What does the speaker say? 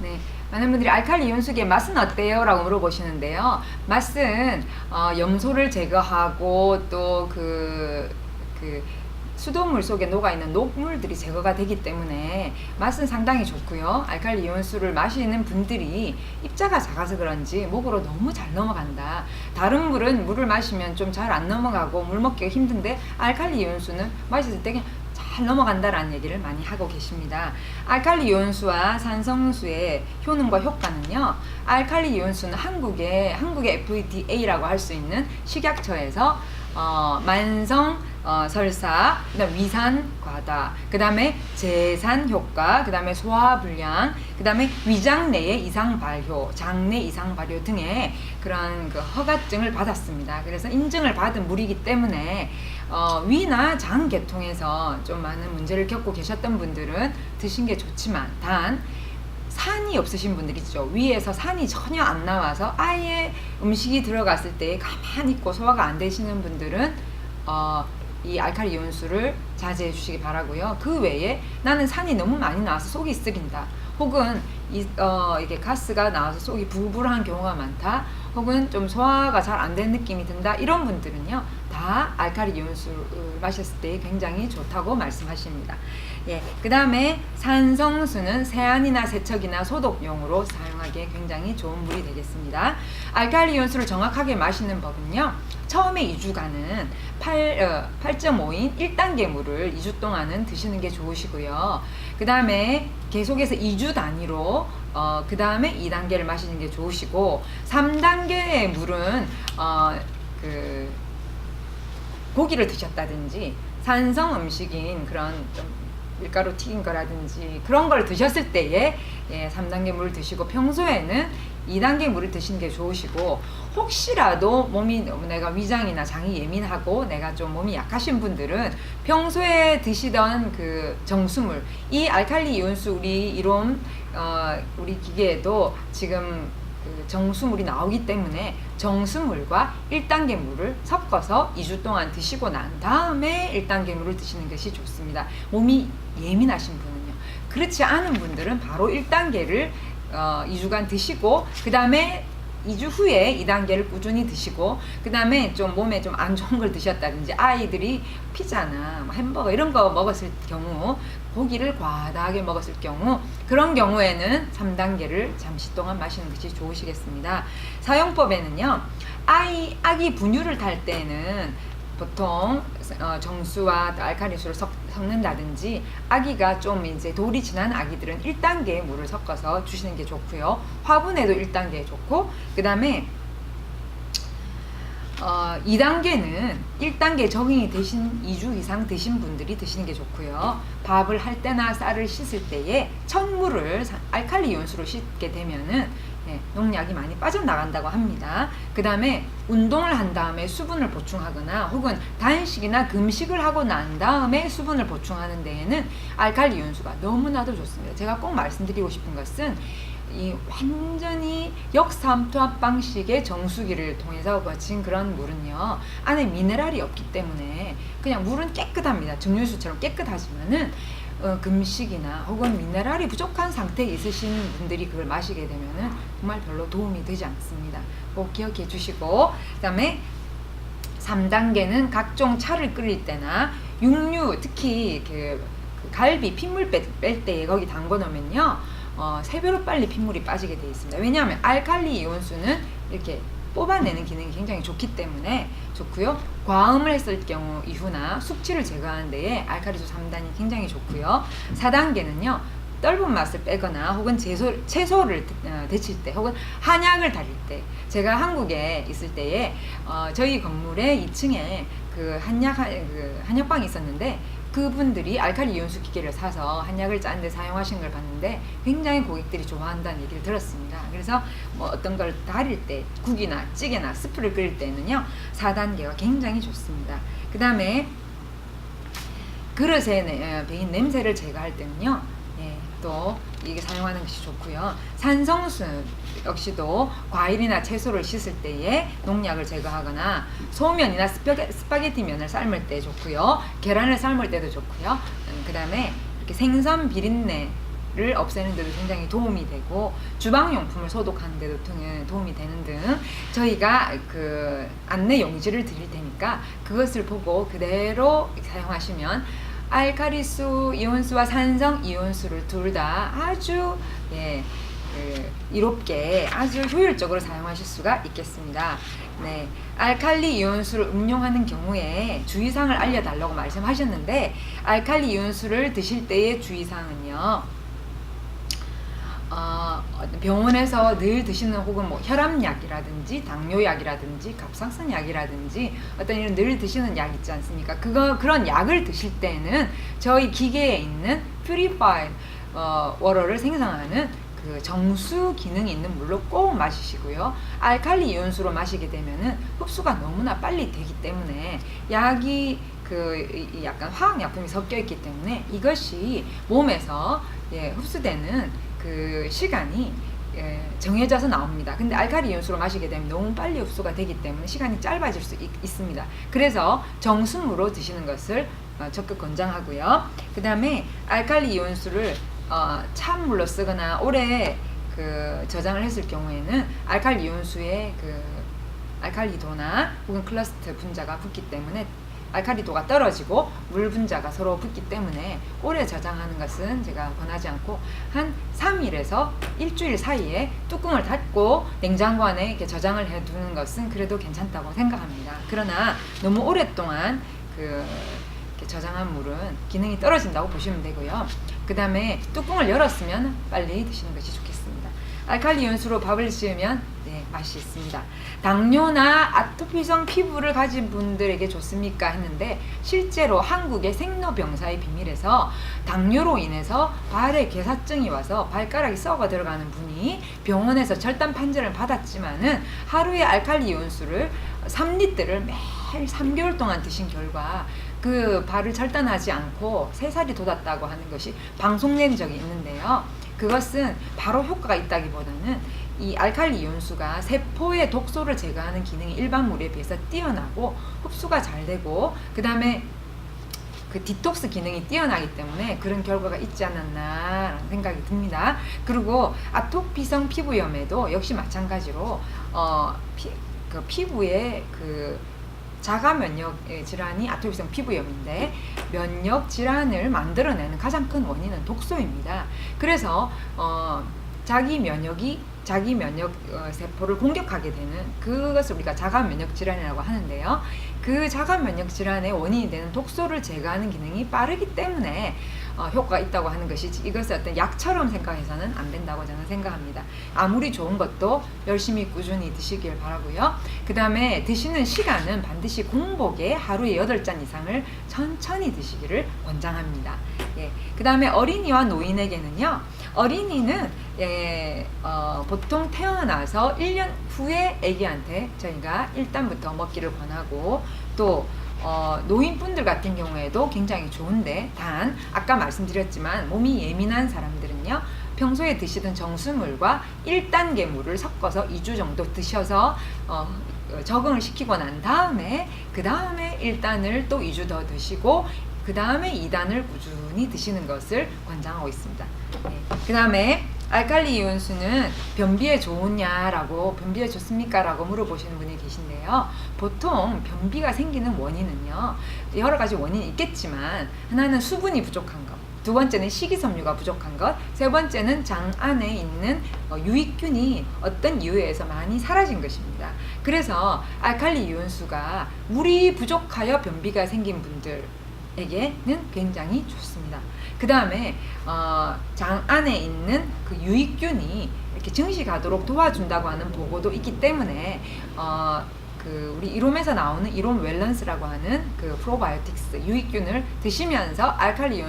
네, 많은 분들이 알칼리 이온수기의 맛은 어때요? 라고 물어보시는데요. 맛은 염소를 제거하고 또 그 수돗물 속에 녹아있는 녹물들이 제거가 되기 때문에 맛은 상당히 좋고요. 알칼리 이온수를 마시는 분들이 입자가 작아서 그런지 목으로 너무 잘 넘어간다. 다른 물을 마시면 좀 잘 안 넘어가고 물 먹기가 힘든데 알칼리 이온수는 마셨을 때 그냥 잘 넘어간다라는 얘기를 많이 하고 계십니다. 알칼리 이온수와 산성수의 효능과 효과는요. 알칼리 이온수는 한국의 FDA라고 할 수 있는 식약처에서 만성 설사, 그다음 위산 과다, 그다음에 재산 효과, 그다음에 소화 불량, 그다음에 위장 내의 이상 발효, 장내 이상 발효 등의 그런 그 허가증을 받았습니다. 그래서 인증을 받은 물이기 때문에 위나 장 계통에서 좀 많은 문제를 겪고 계셨던 분들은 드신 게 좋지만 단 산이 없으신 분들 있죠. 위에서 산이 전혀 안 나와서 아예 음식이 들어갔을 때 가만히 있고 소화가 안 되시는 분들은 이 알칼리 이온수를 자제해 주시기 바라고요. 그 외에 나는 산이 너무 많이 나와서 속이 쓰린다. 혹은 이게 가스가 나와서 속이 부글부글한 경우가 많다. 혹은 좀 소화가 잘 안 되는 느낌이 든다. 이런 분들은요. 다 알칼리 이온수를 마셨을 때 굉장히 좋다고 말씀하십니다. 예, 그 다음에 산성수는 세안이나 세척이나 소독용으로 사용하기에 굉장히 좋은 물이 되겠습니다. 알칼리 이온수를 정확하게 마시는 법은요. 처음에 2주간은 8.5인 1단계 물을 2주 동안은 드시는 게 좋으시고요. 그 다음에 계속해서 2주 단위로 그 다음에 2단계를 마시는 게 좋으시고 3단계의 물은 고기를 드셨다든지 산성 음식인 그런 좀 밀가루 튀긴 거라든지 그런 걸 드셨을 때에 3단계 물을 드시고 평소에는 2단계 물을 드시는 게 좋으시고 혹시라도 몸이 내가 위장이나 장이 예민하고 내가 좀 몸이 약하신 분들은 평소에 드시던 그 정수물 이 알칼리 이온수 우리 기계에도 지금 그 정수물이 나오기 때문에 정수물과 1단계 물을 섞어서 2주 동안 드시고 난 다음에 1단계 물을 드시는 것이 좋습니다. 몸이 예민하신 분은요. 그렇지 않은 분들은 바로 1단계를 2주간 드시고 그 다음에 2주 후에 2단계를 꾸준히 드시고 그 다음에 좀 몸에 좀 안 좋은 걸 드셨다든지 아이들이 피자나 햄버거 이런 거 먹었을 경우 고기를 과다하게 먹었을 경우 그런 경우에는 3단계를 잠시 동안 마시는 것이 좋으시겠습니다. 사용법에는요. 아기 분유를 탈 때는 보통 정수와 알칼리수를 섞는다든지 아기가 좀 이제 돌이 지난 아기들은 1단계의 물을 섞어서 주시는 게 좋고요. 화분에도 1단계 좋고 그 다음에 2단계는 1단계 적응이 되신 2주 이상 드신 분들이 드시는 게 좋고요. 밥을 할 때나 쌀을 씻을 때에 첫물을 알칼리 이온수로 씻게 되면은 농약이 많이 빠져나간다고 합니다. 그 다음에 운동을 한 다음에 수분을 보충하거나 혹은 단식이나 금식을 하고 난 다음에 수분을 보충하는 데에는 알칼리 이온수가 너무나도 좋습니다. 제가 꼭 말씀드리고 싶은 것은 이 완전히 역삼투압 방식의 정수기를 통해서 거친 그런 물은요 안에 미네랄이 없기 때문에 그냥 물은 깨끗합니다. 증류수처럼 깨끗하지만은 금식이나 혹은 미네랄이 부족한 상태에 있으신 분들이 그걸 마시게 되면은 정말 별로 도움이 되지 않습니다. 꼭 기억해 주시고 그 다음에 3단계는 각종 차를 끓일 때나 육류 특히 그 갈비 핏물 뺄 때 거기 담궈 놓으면요 3배로 빨리 핏물이 빠지게 되어 있습니다. 왜냐하면 알칼리 이온수는 이렇게 뽑아내는 기능이 굉장히 좋기 때문에 좋고요. 과음을 했을 경우 이후나 숙취를 제거하는 데에 알칼리수 3단이 굉장히 좋고요. 4단계는요. 떫은 맛을 빼거나 혹은 채소를 데칠 때 혹은 한약을 다릴 때 제가 한국에 있을 때에 저희 건물에 2층에 그 한약방이 있었는데 그분들이 알칼리 이온수 기계를 사서 한약을 짜는데 사용하신 걸 봤는데 굉장히 고객들이 좋아한다는 얘기를 들었습니다. 그래서 뭐 어떤 걸 다릴 때 국이나 찌개나 스프를 끓일 때는요 4단계가 굉장히 좋습니다. 그 다음에 그릇에 배인 냄새를 제거할 때는요 또 이게 사용하는 것이 좋고요. 산성수 역시도 과일이나 채소를 씻을 때에 농약을 제거하거나 소면이나 스파게티 면을 삶을 때 좋고요. 계란을 삶을 때도 좋고요. 그 다음에 이렇게 생선 비린내 를 없애는 데도 굉장히 도움이 되고 주방용품을 소독하는 데도 도움이 되는 등 저희가 그 안내 용지를 드릴 테니까 그것을 보고 그대로 사용하시면 알칼리수 이온수와 산성 이온수를 둘 다 아주 이롭게 아주 효율적으로 사용하실 수가 있겠습니다. 네, 알칼리 이온수를 음용하는 경우에 주의사항을 알려달라고 말씀하셨는데 알칼리 이온수를 드실 때의 주의사항은요. 병원에서 늘 드시는 혹은 뭐 혈압약이라든지 당뇨약이라든지 갑상선 약이라든지 어떤 이런 늘 드시는 약 있지 않습니까? 그런 약을 드실 때는 저희 기계에 있는 퓨리파이드 워터를 생성하는 그 정수 기능이 있는 물로 꼭 마시시고요. 알칼리 이온수로 마시게 되면은 흡수가 너무나 빨리 되기 때문에 약이 약간 화학약품이 섞여 있기 때문에 이것이 몸에서 흡수되는 그 시간이 정해져서 나옵니다. 근데 알칼리 이온수로 마시게 되면 너무 빨리 흡수가 되기 때문에 시간이 짧아질 수 있습니다. 그래서 정수무로 드시는 것을 적극 권장하고요. 그 다음에 알칼리 이온수를 찬물로 쓰거나 오래 저장을 했을 경우에는 알칼리 이온수에 알칼리도나 혹은 클러스트 분자가 붙기 때문에 알칼리도가 떨어지고 물 분자가 서로 붙기 때문에 오래 저장하는 것은 제가 권하지 않고 한 3일에서 일주일 사이에 뚜껑을 닫고 냉장고 안에 이렇게 저장을 해두는 것은 그래도 괜찮다고 생각합니다. 그러나 너무 오랫동안 이렇게 저장한 물은 기능이 떨어진다고 보시면 되고요. 그 다음에 뚜껑을 열었으면 빨리 드시는 것이 좋겠습니다. 알칼리 이온수로 밥을 지으면 맛이 있습니다. 당뇨나 아토피성 피부를 가진 분들에게 좋습니까? 했는데 실제로 한국의 생로병사의 비밀에서 당뇨로 인해서 발에 괴사증이 와서 발가락이 썩어 들어가는 분이 병원에서 절단 판정을 받았지만은 하루에 알칼리 이온수를 3리터를 매일 3개월 동안 드신 결과 그 발을 절단하지 않고 새살이 돋았다고 하는 것이 방송된 적이 있는데요. 그것은 바로 효과가 있다기보다는 이 알칼리 이온수가 세포의 독소를 제거하는 기능이 일반 물에 비해서 뛰어나고 흡수가 잘 되고 그 다음에 그 디톡스 기능이 뛰어나기 때문에 그런 결과가 있지 않았나라는 생각이 듭니다. 그리고 아토피성 피부염에도 역시 마찬가지로 피부에 자가 면역 질환이 아토피성 피부염인데 면역 질환을 만들어내는 가장 큰 원인은 독소입니다. 그래서 자기 면역 세포를 공격하게 되는 그것을 우리가 자가 면역 질환이라고 하는데요. 그 자가 면역 질환의 원인이 되는 독소를 제거하는 기능이 빠르기 때문에 효과가 있다고 하는 것이지 이것을 어떤 약처럼 생각해서는 안 된다고 저는 생각합니다. 아무리 좋은 것도 열심히 꾸준히 드시길 바라고요. 그 다음에 드시는 시간은 반드시 공복에 하루에 8잔 이상을 천천히 드시기를 권장합니다. 그 다음에 어린이와 노인에게는요. 어린이는 보통 태어나서 1년 후에 아기한테 저희가 일단부터 먹기를 권하고 또 노인분들 같은 경우에도 굉장히 좋은데 단 아까 말씀드렸지만 몸이 예민한 사람들은요 평소에 드시던 정수물과 1단계 물을 섞어서 2주 정도 드셔서 적응을 시키고 난 다음에 그 다음에 1단을 또 2주 더 드시고 그 다음에 2단을 꾸준히 드시는 것을 권장하고 있습니다. 그 다음에 알칼리 이온수는 변비에 좋으냐라고 변비에 좋습니까? 라고 물어보시는 분이 계신데요. 보통 변비가 생기는 원인은요. 여러 가지 원인이 있겠지만 하나는 수분이 부족한 것, 두 번째는 식이섬유가 부족한 것, 세 번째는 장 안에 있는 유익균이 어떤 이유에 의해서 많이 사라진 것입니다. 그래서 알칼리 이온수가 물이 부족하여 변비가 생긴 분들에게는 굉장히 좋습니다. 그 다음에 장 안에 있는 그 유익균이 이렇게 증식하도록 도와준다고 하는 보고도 있기 때문에 우리 이롬에서 나오는 이롬 웰런스라고 하는 그 프로바이오틱스 유익균을 드시면서 알칼리 이온